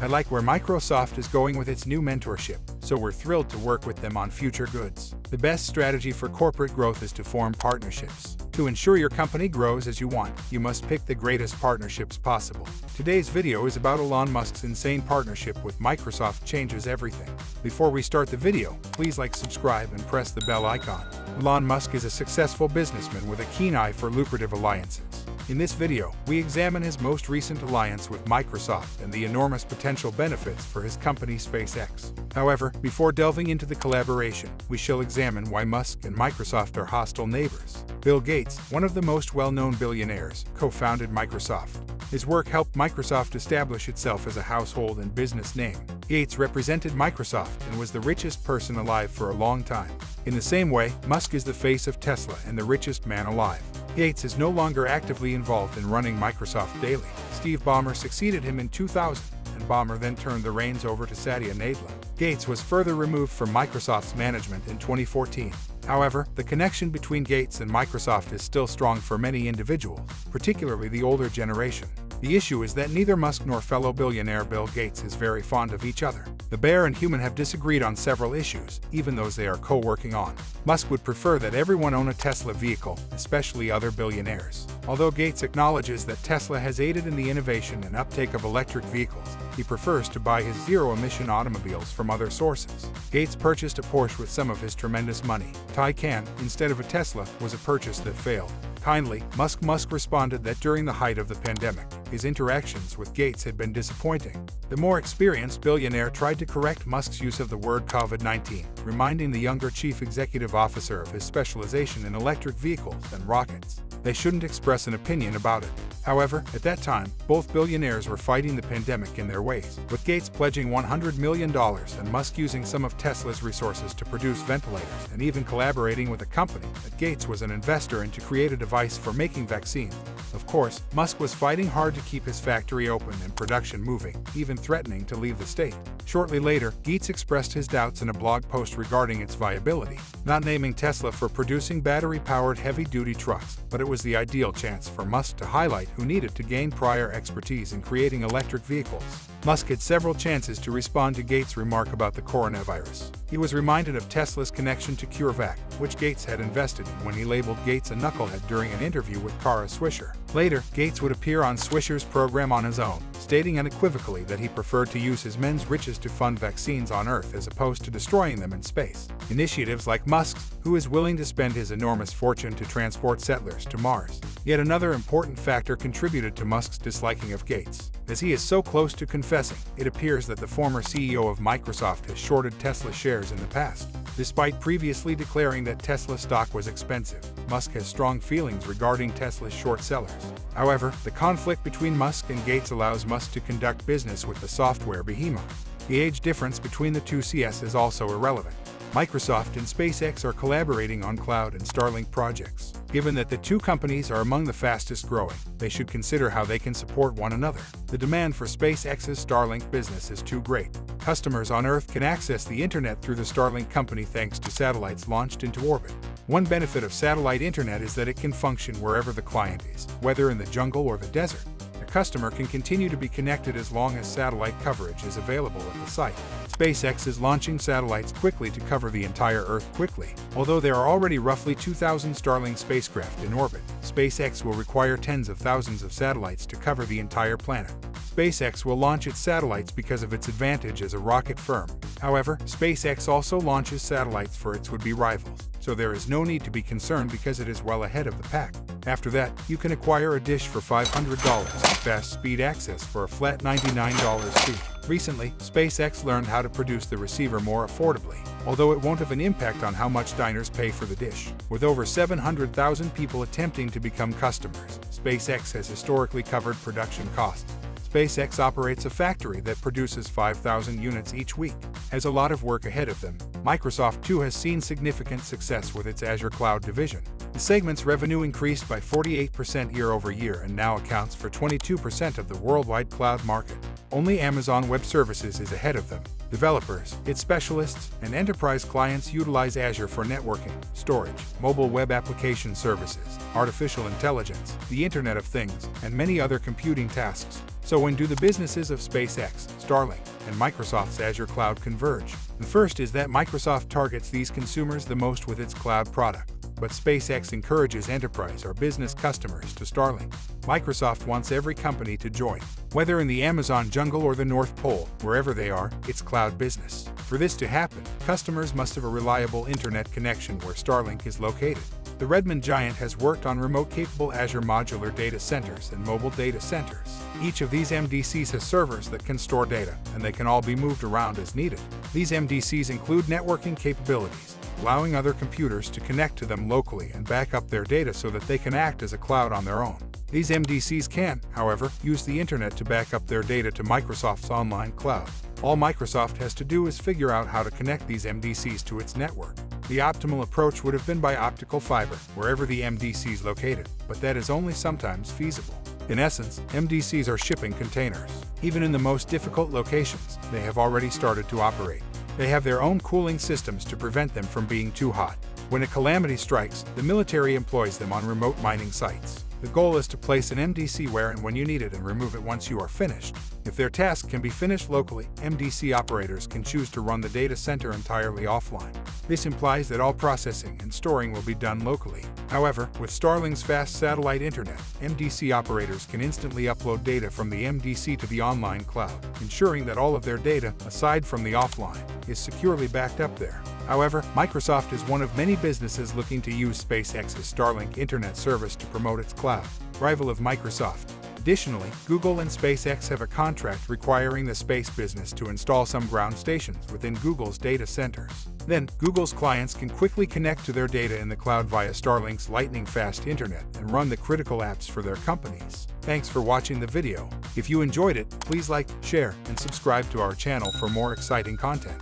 I like where Microsoft is going with its new mentorship, so we're thrilled to work with them on future goods. The best strategy for corporate growth is to form partnerships. To ensure your company grows as you want, you must pick the greatest partnerships possible. Today's video is about Elon Musk's insane partnership with Microsoft changes everything. Before we start the video, please like, subscribe, and press the bell icon. Elon Musk is a successful businessman with a keen eye for lucrative alliances. In this video, we examine his most recent alliance with Microsoft and the enormous potential benefits for his company SpaceX. However, before delving into the collaboration, we shall examine why Musk and Microsoft are hostile neighbors. Bill Gates, one of the most well-known billionaires, co-founded Microsoft. His work helped Microsoft establish itself as a household and business name. Gates represented Microsoft and was the richest person alive for a long time. In the same way, Musk is the face of Tesla and the richest man alive. Gates is no longer actively involved in running Microsoft daily. Steve Ballmer succeeded him in 2000, and Ballmer then turned the reins over to Satya Nadella. Gates was further removed from Microsoft's management in 2014. However, the connection between Gates and Microsoft is still strong for many individuals, particularly the older generation. The issue is that neither Musk nor fellow billionaire Bill Gates is very fond of each other. The bear and human have disagreed on several issues, even those they are co-working on. Musk would prefer that everyone own a Tesla vehicle, especially other billionaires. Although Gates acknowledges that Tesla has aided in the innovation and uptake of electric vehicles, he prefers to buy his zero-emission automobiles from other sources. Gates purchased a Porsche with some of his tremendous money. Taycan, instead of a Tesla, was a purchase that failed. Kindly, Musk responded that during the height of the pandemic, his interactions with Gates had been disappointing. The more experienced billionaire tried to correct Musk's use of the word COVID-19, reminding the younger chief executive officer of his specialization in electric vehicles and rockets. They shouldn't express an opinion about it. However, at that time, both billionaires were fighting the pandemic in their ways, with Gates pledging $100 million and Musk using some of Tesla's resources to produce ventilators and even collaborating with a company that Gates was an investor in to create a device for making vaccines. Of course, Musk was fighting hard to keep his factory open and production moving, even threatening to leave the state. Shortly later, Gates expressed his doubts in a blog post regarding its viability, not naming Tesla for producing battery-powered heavy-duty trucks, but it was the ideal chance for Musk to highlight who needed to gain prior expertise in creating electric vehicles. Musk had several chances to respond to Gates' remark about the coronavirus. He was reminded of Tesla's connection to CureVac, which Gates had invested in when he labeled Gates a knucklehead during an interview with Kara Swisher. Later, Gates would appear on Swisher's program on his own, stating unequivocally that he preferred to use his men's riches to fund vaccines on Earth as opposed to destroying them in space. Initiatives like Musk's, who is willing to spend his enormous fortune to transport settlers to Mars. Yet another important factor contributed to Musk's disliking of Gates. As he is so close to confessing, it appears that the former CEO of Microsoft has shorted Tesla shares in the past. Despite previously declaring that Tesla stock was expensive, Musk has strong feelings regarding Tesla's short sellers. However, the conflict between Musk and Gates allows Musk to conduct business with the software behemoth. The age difference between the two CS is also irrelevant. Microsoft and SpaceX are collaborating on cloud and Starlink projects. Given that the two companies are among the fastest growing, they should consider how they can support one another. The demand for SpaceX's Starlink business is too great. Customers on Earth can access the internet through the Starlink company thanks to satellites launched into orbit. One benefit of satellite internet is that it can function wherever the client is, whether in the jungle or the desert. A customer can continue to be connected as long as satellite coverage is available at the site. SpaceX is launching satellites quickly to cover the entire Earth quickly. Although there are already roughly 2,000 Starlink spacecraft in orbit, SpaceX will require tens of thousands of satellites to cover the entire planet. SpaceX will launch its satellites because of its advantage as a rocket firm. However, SpaceX also launches satellites for its would-be rivals, so there is no need to be concerned because it is well ahead of the pack. After that, you can acquire a dish for $500 and fast-speed access for a flat $99 fee. Recently, SpaceX learned how to produce the receiver more affordably, although it won't have an impact on how much diners pay for the dish. With over 700,000 people attempting to become customers, SpaceX has historically covered production costs. SpaceX operates a factory that produces 5,000 units each week, has a lot of work ahead of them. Microsoft too has seen significant success with its Azure Cloud division. The segment's revenue increased by 48% year-over-year and now accounts for 22% of the worldwide cloud market. Only Amazon Web Services is ahead of them. Developers, its specialists, and enterprise clients utilize Azure for networking, storage, mobile web application services, artificial intelligence, the Internet of Things, and many other computing tasks. So when do the businesses of SpaceX, Starlink, and Microsoft's Azure cloud converge? The first is that Microsoft targets these consumers the most with its cloud product, but SpaceX encourages enterprise or business customers to Starlink. Microsoft wants every company to join, whether in the Amazon jungle or the North Pole, wherever they are, it's cloud business. For this to happen, customers must have a reliable internet connection where Starlink is located. The Redmond giant has worked on remote-capable Azure modular data centers and mobile data centers. Each of these MDCs has servers that can store data, and they can all be moved around as needed. These MDCs include networking capabilities, allowing other computers to connect to them locally and back up their data so that they can act as a cloud on their own. These MDCs can, however, use the internet to back up their data to Microsoft's online cloud. All Microsoft has to do is figure out how to connect these MDCs to its network. The optimal approach would have been by optical fiber, wherever the MDC is located, but that is only sometimes feasible. In essence, MDCs are shipping containers. Even in the most difficult locations, they have already started to operate. They have their own cooling systems to prevent them from being too hot. When a calamity strikes, the military employs them on remote mining sites. The goal is to place an MDC where and when you need it and remove it once you are finished. If their task can be finished locally, MDC operators can choose to run the data center entirely offline. This implies that all processing and storing will be done locally. However, with Starlink's fast satellite internet, MDC operators can instantly upload data from the MDC to the online cloud, ensuring that all of their data, aside from the offline, is securely backed up there. However, Microsoft is one of many businesses looking to use SpaceX's Starlink internet service to promote its cloud, rival of Microsoft. Additionally, Google and SpaceX have a contract requiring the space business to install some ground stations within Google's data centers. Then, Google's clients can quickly connect to their data in the cloud via Starlink's lightning-fast internet and run the critical apps for their companies. Thanks for watching the video. If you enjoyed it, please like, share, and subscribe to our channel for more exciting content.